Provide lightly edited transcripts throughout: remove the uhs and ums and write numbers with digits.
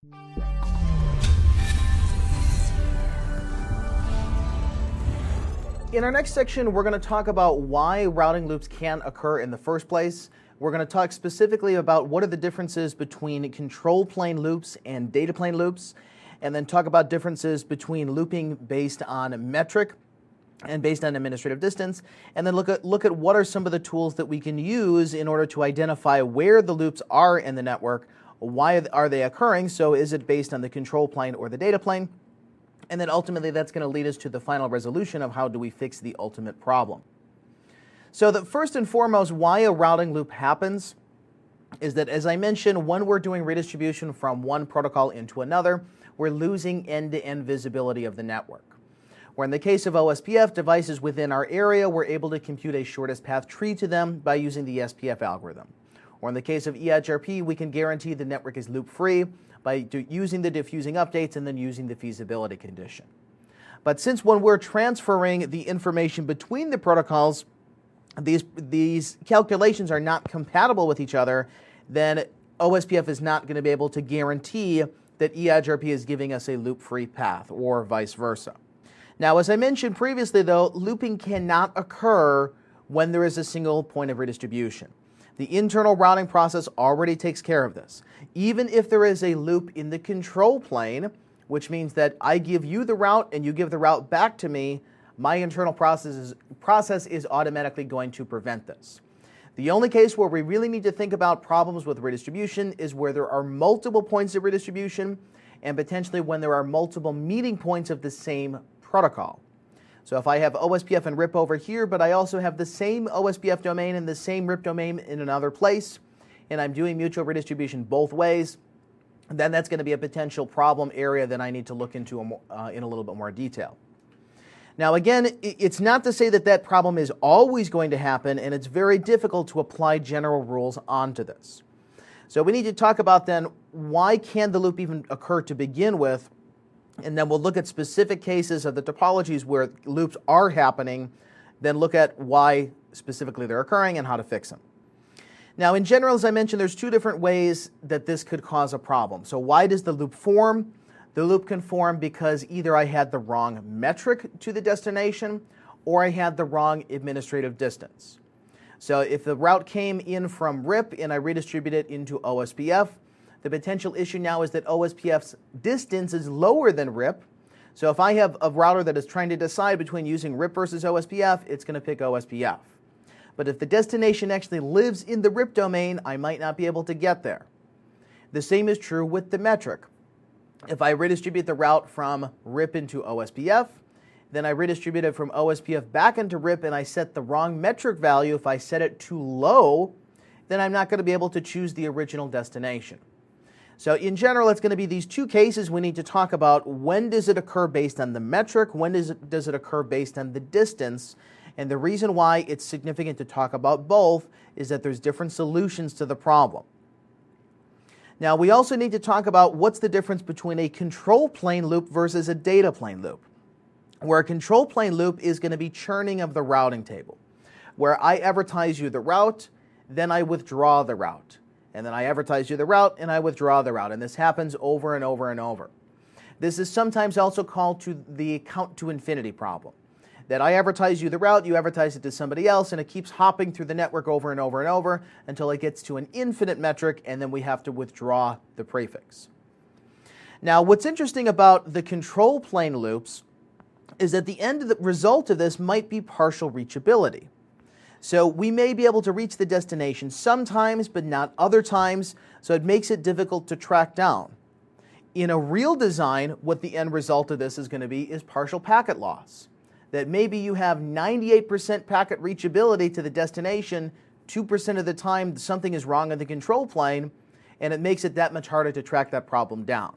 In our next section, we're going to talk about why routing loops can occur in the first place. We're going to talk specifically about what are the differences between control plane loops and data plane loops, and then talk about differences between looping based on metric and based on administrative distance, and then look at what are some of the tools that we can use in order to identify where the loops are in the network, why are they occurring, so is it based on the control plane or the data plane? And then ultimately that's going to lead us to the final resolution of how do we fix the ultimate problem. So the first and foremost, why a routing loop happens is that, as I mentioned, when we're doing redistribution from one protocol into another, we're losing end-to-end visibility of the network. Where in the case of OSPF, devices within our area, we're able to compute a shortest path tree to them by using the SPF algorithm. Or in the case of EHRP, we can guarantee the network is loop-free by using the diffusing updates and then using the feasibility condition. But since when we're transferring the information between the protocols, these calculations are not compatible with each other, then OSPF is not going to be able to guarantee that EHRP is giving us a loop-free path, or vice versa. Now, as I mentioned previously, though, looping cannot occur when there is a single point of redistribution. The internal routing process already takes care of this. Even if there is a loop in the control plane, which means that I give you the route and you give the route back to me, my internal process is automatically going to prevent this. The only case where we really need to think about problems with redistribution is where there are multiple points of redistribution and potentially when there are multiple meeting points of the same protocol. So if I have OSPF and RIP over here, but I also have the same OSPF domain and the same RIP domain in another place, and I'm doing mutual redistribution both ways, then that's going to be a potential problem area that I need to look into in a little bit more detail. Now again, it's not to say that that problem is always going to happen, and it's very difficult to apply general rules onto this. So we need to talk about then, why can the loop even occur to begin with? And then we'll look at specific cases of the topologies where loops are happening, then look at why specifically they're occurring and how to fix them. Now, in general, as I mentioned, there's two different ways that this could cause a problem. So why does the loop form? The loop can form because either I had the wrong metric to the destination or I had the wrong administrative distance. So if the route came in from RIP and I redistribute it into OSPF, the potential issue now is that OSPF's distance is lower than RIP. So if I have a router that is trying to decide between using RIP versus OSPF, it's going to pick OSPF. But if the destination actually lives in the RIP domain, I might not be able to get there. The same is true with the metric. If I redistribute the route from RIP into OSPF, then I redistribute it from OSPF back into RIP and I set the wrong metric value. If I set it too low, then I'm not going to be able to choose the original destination. So in general, it's going to be these two cases we need to talk about. When does it occur based on the metric? When does it occur based on the distance? And the reason why it's significant to talk about both is that there's different solutions to the problem. Now, we also need to talk about what's the difference between a control plane loop versus a data plane loop. Where a control plane loop is going to be churning of the routing table, where I advertise you the route, then I withdraw the route. And then I advertise you the route, and I withdraw the route. And this happens over and over and over. This is sometimes also called the count to infinity problem. That I advertise you the route, you advertise it to somebody else, and it keeps hopping through the network over and over and over until it gets to an infinite metric, and then we have to withdraw the prefix. Now, what's interesting about the control plane loops is that the end result of this might be partial reachability. So we may be able to reach the destination sometimes, but not other times, so it makes it difficult to track down. In a real design, what the end result of this is going to be is partial packet loss. That maybe you have 98% packet reachability to the destination, 2% of the time something is wrong in the control plane, and it makes it that much harder to track that problem down.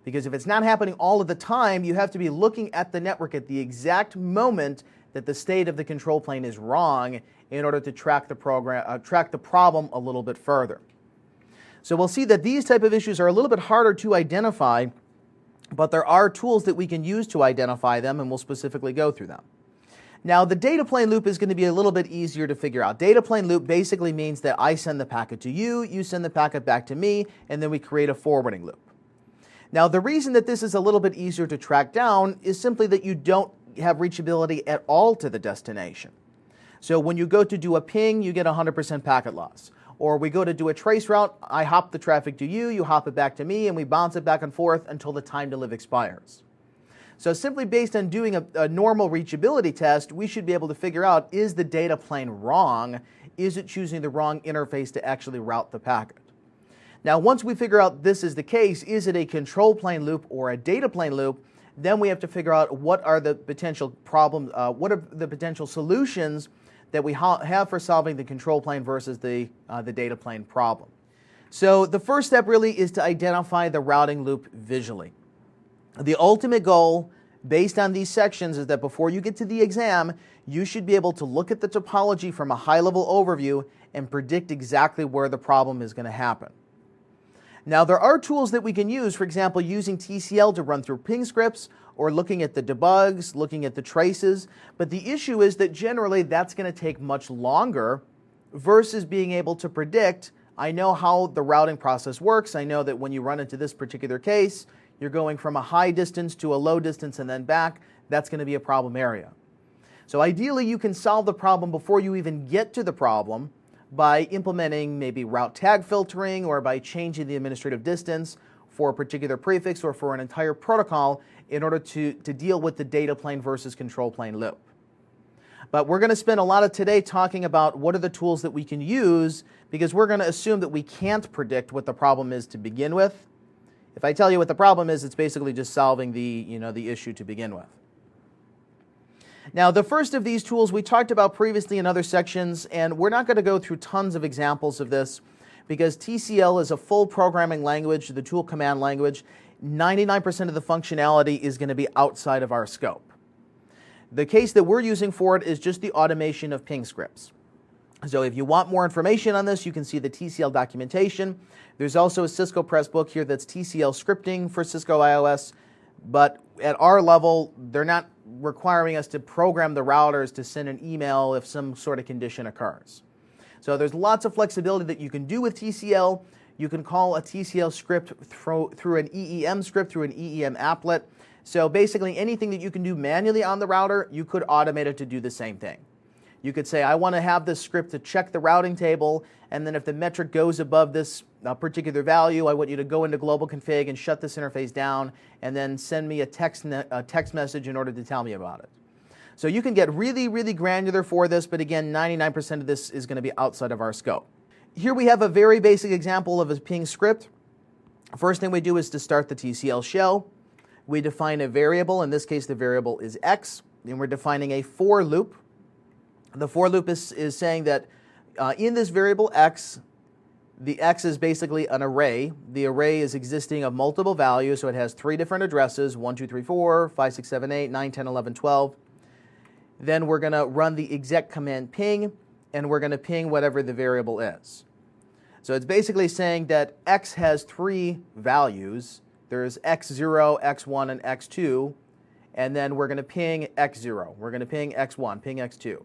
Because if it's not happening all of the time, you have to be looking at the network at the exact moment that the state of the control plane is wrong in order to track the problem a little bit further. So we'll see that these type of issues are a little bit harder to identify, but there are tools that we can use to identify them, and we'll specifically go through them. Now, the data plane loop is going to be a little bit easier to figure out. Data plane loop basically means that I send the packet to you, you send the packet back to me, and then we create a forwarding loop. Now, the reason that this is a little bit easier to track down is simply that you don't have reachability at all to the destination. So when you go to do a ping, you get 100% packet loss. Or we go to do a trace route, I hop the traffic to you, you hop it back to me, and we bounce it back and forth until the time to live expires. So simply based on doing a normal reachability test, we should be able to figure out, is the data plane wrong? Is it choosing the wrong interface to actually route the packet? Now, once we figure out this is the case, is it a control plane loop or a data plane loop, then we have to figure out what are the potential problems, what are the potential solutions that we have for solving the control plane versus the data plane problem. So the first step really is to identify the routing loop visually. The ultimate goal, based on these sections, is that before you get to the exam, you should be able to look at the topology from a high-level overview and predict exactly where the problem is going to happen. Now, there are tools that we can use, for example, using TCL to run through ping scripts, or looking at the debugs, looking at the traces, but the issue is that generally that's going to take much longer versus being able to predict, I know how the routing process works, I know that when you run into this particular case, you're going from a high distance to a low distance and then back, that's going to be a problem area. So ideally you can solve the problem before you even get to the problem by implementing maybe route tag filtering or by changing the administrative distance for a particular prefix or for an entire protocol in order to deal with the data plane versus control plane loop. But we're going to spend a lot of today talking about what are the tools that we can use, because we're going to assume that we can't predict what the problem is to begin with. If I tell you what the problem is, it's basically just solving the issue to begin with. Now, the first of these tools we talked about previously in other sections, and we're not going to go through tons of examples of this because TCL is a full programming language, the tool command language. 99% of the functionality is going to be outside of our scope. The case that we're using for it is just the automation of ping scripts. So if you want more information on this, you can see the TCL documentation. There's also a Cisco Press book here that's TCL scripting for Cisco iOS, but at our level, they're not requiring us to program the routers to send an email if some sort of condition occurs. So there's lots of flexibility that you can do with TCL. You can call a TCL script through an EEM script, through an EEM applet. So basically anything that you can do manually on the router, you could automate it to do the same thing. You could say, I want to have this script to check the routing table, and then if the metric goes above this particular value, I want you to go into global config and shut this interface down, and then send me a text message in order to tell me about it. So you can get really, really granular for this, but again, 99% of this is going to be outside of our scope. Here we have a very basic example of a ping script. First thing we do is to start the TCL shell. We define a variable. In this case, the variable is x, and we're defining a for loop. The for loop is saying that in this variable x, the x is basically an array. The array is existing of multiple values, so it has 3 different addresses, 1, 2, 3, 4, 5, 6, 7, 8, 9, 10, 11, 12. Then we're going to run the exec command ping, and we're going to ping whatever the variable is. So it's basically saying that x has 3 values. There's x0, x1, and x2, and then we're going to ping x0. We're going to ping x1, ping x2.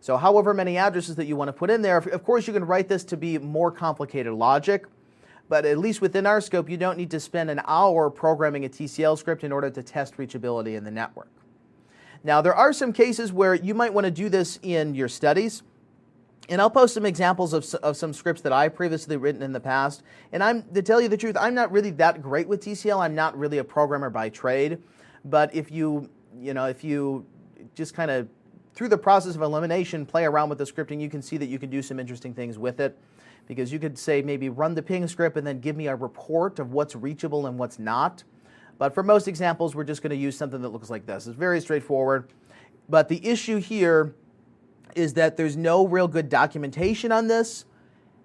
So however many addresses that you want to put in there, of course you can write this to be more complicated logic, but at least within our scope, you don't need to spend an hour programming a TCL script in order to test reachability in the network. Now, there are some cases where you might want to do this in your studies, and I'll post some examples of some scripts that I've previously written in the past. And to tell you the truth, I'm not really that great with TCL. I'm not really a programmer by trade, but if you just kind of through the process of elimination, play around with the scripting, you can see that you can do some interesting things with it, because you could say maybe run the ping script and then give me a report of what's reachable and what's not. But for most examples, we're just going to use something that looks like this. It's very straightforward. But the issue here is that there's no real good documentation on this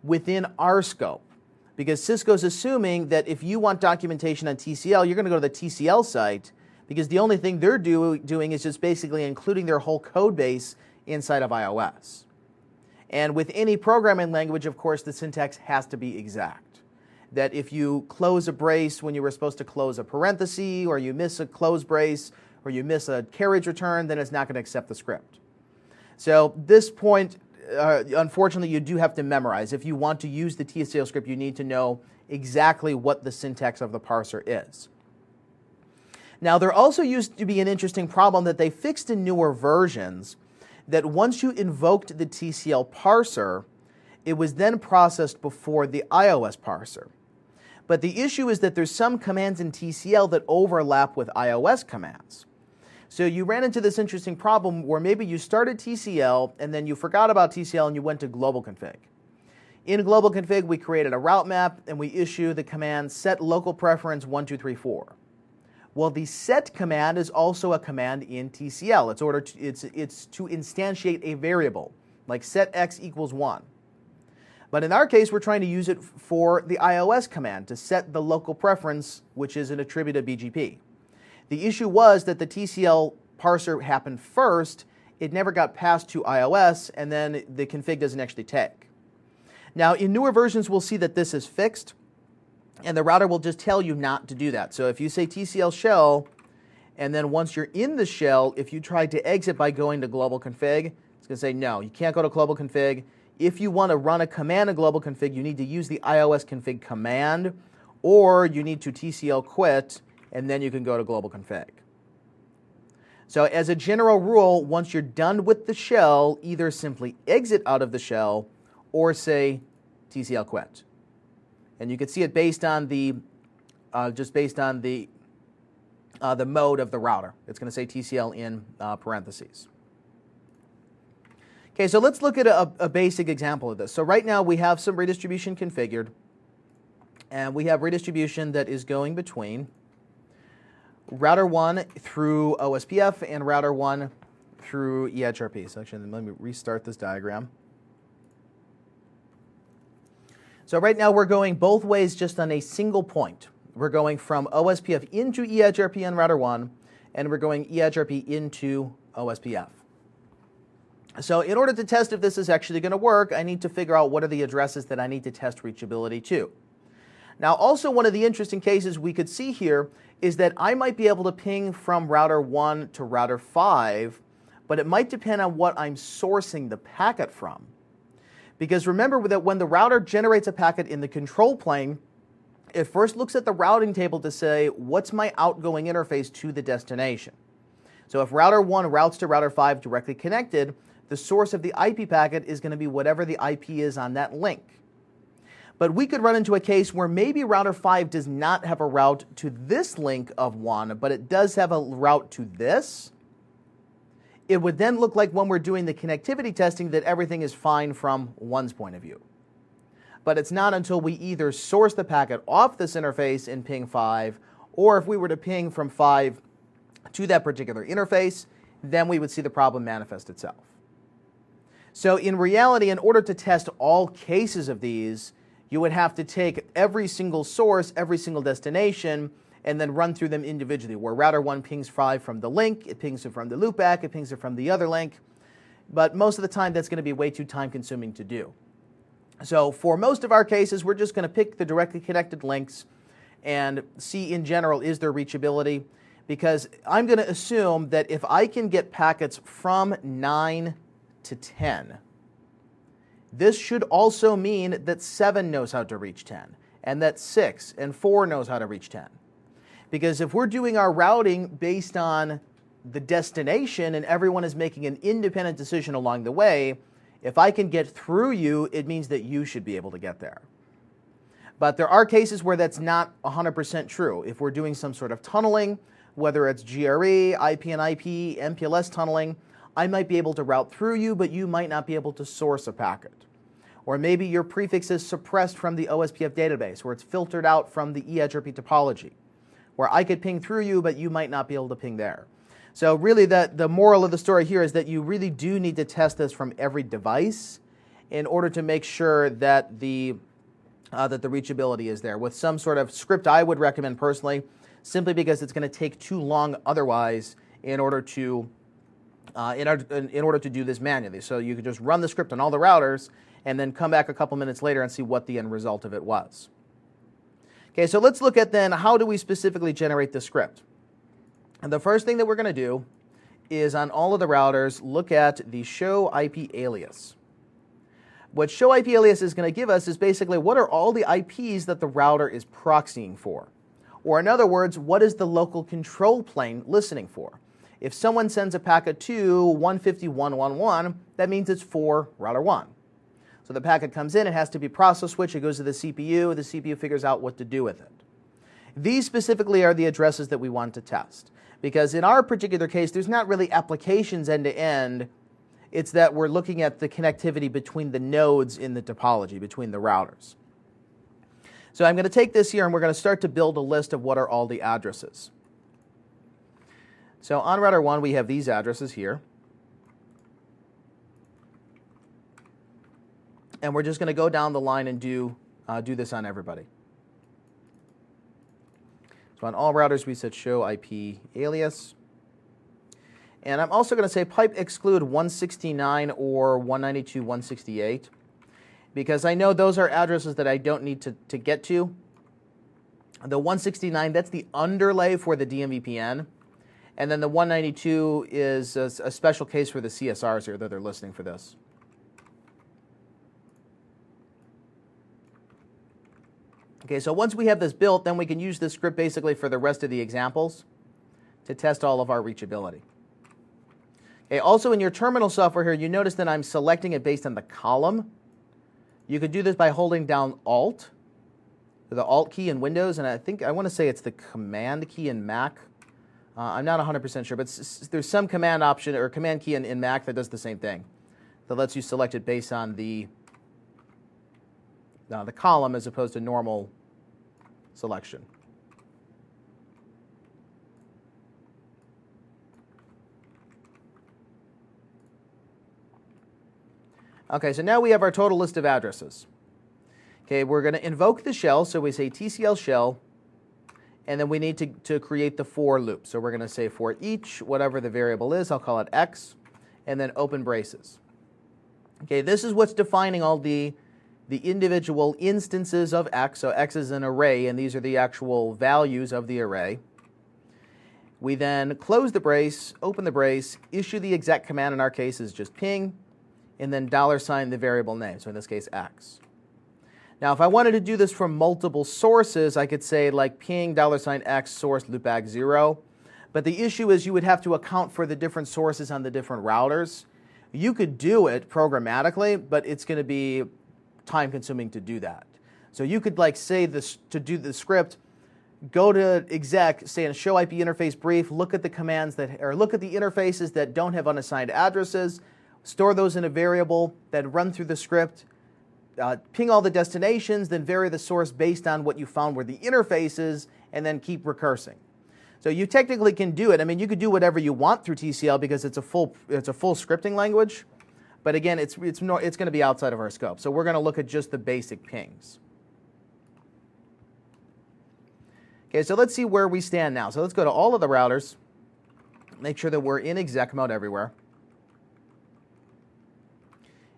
within our scope, because Cisco's assuming that if you want documentation on TCL, you're going to go to the TCL site, because the only thing they're doing is just basically including their whole code base inside of iOS. And with any programming language, of course, the syntax has to be exact. That if you close a brace when you were supposed to close a parenthesis, or you miss a close brace, or you miss a carriage return, then it's not going to accept the script. So this point, unfortunately, you do have to memorize. If you want to use the TCL script, you need to know exactly what the syntax of the parser is. Now, there also used to be an interesting problem that they fixed in newer versions, that once you invoked the TCL parser, it was then processed before the iOS parser. But the issue is that there's some commands in TCL that overlap with iOS commands. So you ran into this interesting problem where maybe you started TCL and then you forgot about TCL and you went to global config. In global config, we created a route map and we issue the command set local preference 1234. Well, the set command is also a command in TCL. It's to instantiate a variable, like set x equals 1. But in our case, we're trying to use it for the iOS command to set the local preference, which is an attributed BGP. The issue was that the TCL parser happened first. It never got passed to iOS, and then the config doesn't actually take. Now, in newer versions, we'll see that this is fixed, and the router will just tell you not to do that. So if you say TCL shell, and then once you're in the shell, if you tried to exit by going to global config, it's going to say, no, you can't go to global config. If you want to run a command in global config, you need to use the iOS config command, or you need to TCL quit, and then you can go to global config. So as a general rule, once you're done with the shell, either simply exit out of the shell or say TCL quit. And you can see it based on the mode of the router. It's going to say TCL in parentheses. Okay, so let's look at a basic example of this. So right now we have some redistribution configured, and we have redistribution that is going between router 1 through OSPF and router 1 through EHRP. So actually, let me restart this diagram. So right now we're going both ways just on a single point. We're going from OSPF into EHRP on router 1, and we're going EHRP into OSPF. So in order to test if this is actually going to work, I need to figure out what are the addresses that I need to test reachability to. Now, also one of the interesting cases we could see here is that I might be able to ping from router 1 to router 5, but it might depend on what I'm sourcing the packet from. Because remember that when the router generates a packet in the control plane, it first looks at the routing table to say, what's my outgoing interface to the destination? So if router 1 routes to router 5 directly connected, the source of the IP packet is going to be whatever the IP is on that link. But we could run into a case where maybe router 5 does not have a route to this link of 1, but it does have a route to this. It would then look like when we're doing the connectivity testing that everything is fine from 1's point of view. But it's not until we either source the packet off this interface in ping 5, or if we were to ping from 5 to that particular interface, then we would see the problem manifest itself. So in reality, in order to test all cases of these, you would have to take every single source, every single destination, and then run through them individually, where router 1 pings 5 from the link, it pings it from the loopback, it pings it from the other link. But most of the time, that's going to be way too time-consuming to do. So for most of our cases, we're just going to pick the directly connected links and see in general, is there reachability? Because I'm going to assume that if I can get packets from 9 to 10, this should also mean that 7 knows how to reach 10, and that 6 and 4 knows how to reach 10. Because if we're doing our routing based on the destination and everyone is making an independent decision along the way, if I can get through you, it means that you should be able to get there. But there are cases where that's not 100% true. If we're doing some sort of tunneling, whether it's GRE, IP and IP, MPLS tunneling, I might be able to route through you, but you might not be able to source a packet. Or maybe your prefix is suppressed from the OSPF database, where it's filtered out from the EHRP topology, where I could ping through you, but you might not be able to ping there. So really the moral of the story here is that you really do need to test this from every device in order to make sure that the reachability is there. With some sort of script I would recommend personally, simply because it's going to take too long otherwise in order to do this manually. So you could just run the script on all the routers and then come back a couple minutes later and see what the end result of it was. Okay, so let's look at then how do we specifically generate the script. And the first thing that we're going to do is on all of the routers, look at the show IP alias. What show IP alias is going to give us is basically what are all the IPs that the router is proxying for? Or in other words, what is the local control plane listening for? If someone sends a packet to 150.111, that means it's for router 1. So the packet comes in, it has to be process switched, it goes to the CPU figures out what to do with it. These specifically are the addresses that we want to test. Because in our particular case, there's not really applications end-to-end. It's that we're looking at the connectivity between the nodes in the topology, between the routers. So I'm going to take this here and we're going to start to build a list of what are all the addresses. So on router 1, we have these addresses here. And we're just going to go down the line and do this on everybody. So on all routers, we said show IP alias. And I'm also going to say pipe exclude 169 or 192.168, because I know those are addresses that I don't need to get to. The 169, that's the underlay for the DMVPN. And then the 192 is a special case for the CSRs here that they're listening for this. Okay, so once we have this built, then we can use this script basically for the rest of the examples to test all of our reachability. Okay, also in your terminal software here, you notice that I'm selecting it based on the column. You could do this by holding down Alt, the Alt key in Windows, and I want to say it's the Command key in Mac. I'm not 100% sure, but there's some command option or command key in Mac that does the same thing, that lets you select it based on the column as opposed to normal selection. Okay, so now we have our total list of addresses. Okay, we're going to invoke the shell, so we say TCL shell, and then we need to create the for loop. So we're going to say for each, whatever the variable is, I'll call it x, and then open braces. Okay, this is what's defining all the individual instances of x. So x is an array, and these are the actual values of the array. We then close the brace, open the brace, issue the exec command, in our case is just ping, and then $ the variable name, so in this case x. Now if I wanted to do this from multiple sources, I could say like ping $x source loopback 0, but the issue is you would have to account for the different sources on the different routers. You could do it programmatically, but it's going to be time consuming to do that. So you could like say this to do the script, go to exec, say in a show IP interface brief, look at the commands look at the interfaces that don't have unassigned addresses, store those in a variable, then run through the script, ping all the destinations, then vary the source based on what you found were the interfaces, and then keep recursing. So you technically can do it. I mean, you could do whatever you want through TCL because it's a full scripting language. But again, it's going to be outside of our scope. So we're going to look at just the basic pings. Okay, so let's see where we stand now. So let's go to all of the routers, make sure that we're in exec mode everywhere.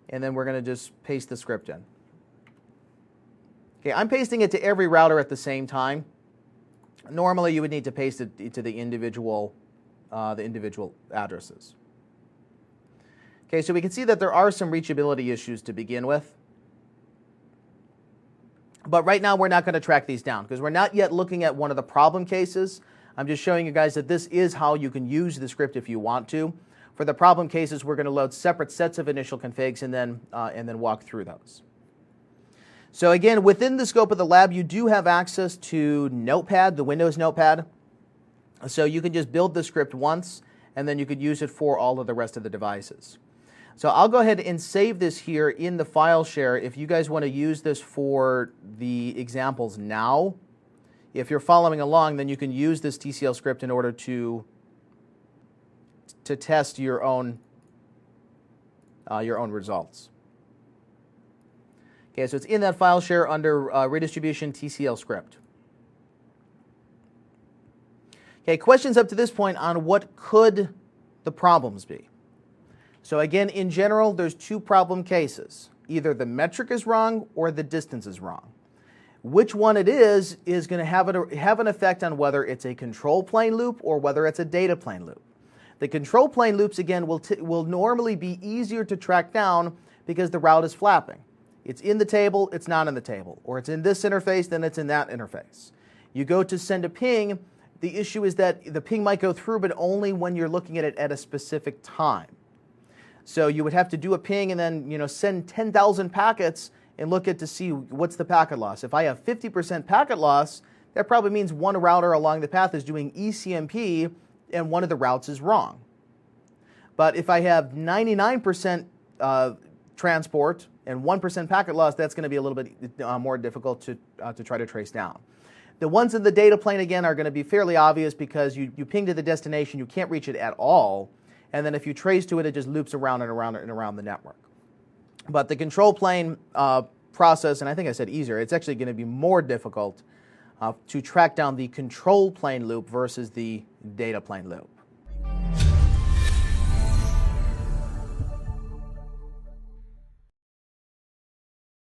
And then we're going to just paste the script in. Okay, I'm pasting it to every router at the same time. Normally, you would need to paste it to the individual addresses. Okay, so we can see that there are some reachability issues to begin with. But right now, we're not going to track these down because we're not yet looking at one of the problem cases. I'm just showing you guys that this is how you can use the script if you want to. For the problem cases, we're going to load separate sets of initial configs and then walk through those. So again, within the scope of the lab, you do have access to Notepad, the Windows Notepad. So you can just build the script once, and then you could use it for all of the rest of the devices. So I'll go ahead and save this here in the file share if you guys want to use this for the examples now. If you're following along, then you can use this TCL script in order to test your own results. Okay, so it's in that file share under redistribution TCL script. Okay, questions up to this point on what could the problems be? So again, in general, there's two problem cases. Either the metric is wrong or the distance is wrong. Which one it is going to have an effect on whether it's a control plane loop or whether it's a data plane loop. The control plane loops, again, will normally be easier to track down because the route is flapping. It's in the table, it's not in the table. Or it's in this interface, then it's in that interface. You go to send a ping, the issue is that the ping might go through, but only when you're looking at it at a specific time. So you would have to do a ping and then send 10,000 packets and look at to see what's the packet loss. If I have 50% packet loss, that probably means one router along the path is doing eCMP and one of the routes is wrong. But if I have 99% transport and 1% packet loss, that's going to be a little bit more difficult to try to trace down. The ones in the data plane, again, are going to be fairly obvious because you ping to the destination, you can't reach it at all, and then if you trace to it, it just loops around and around and around the network. But the control plane process, and I think I said easier, it's actually going to be more difficult to track down the control plane loop versus the data plane loop.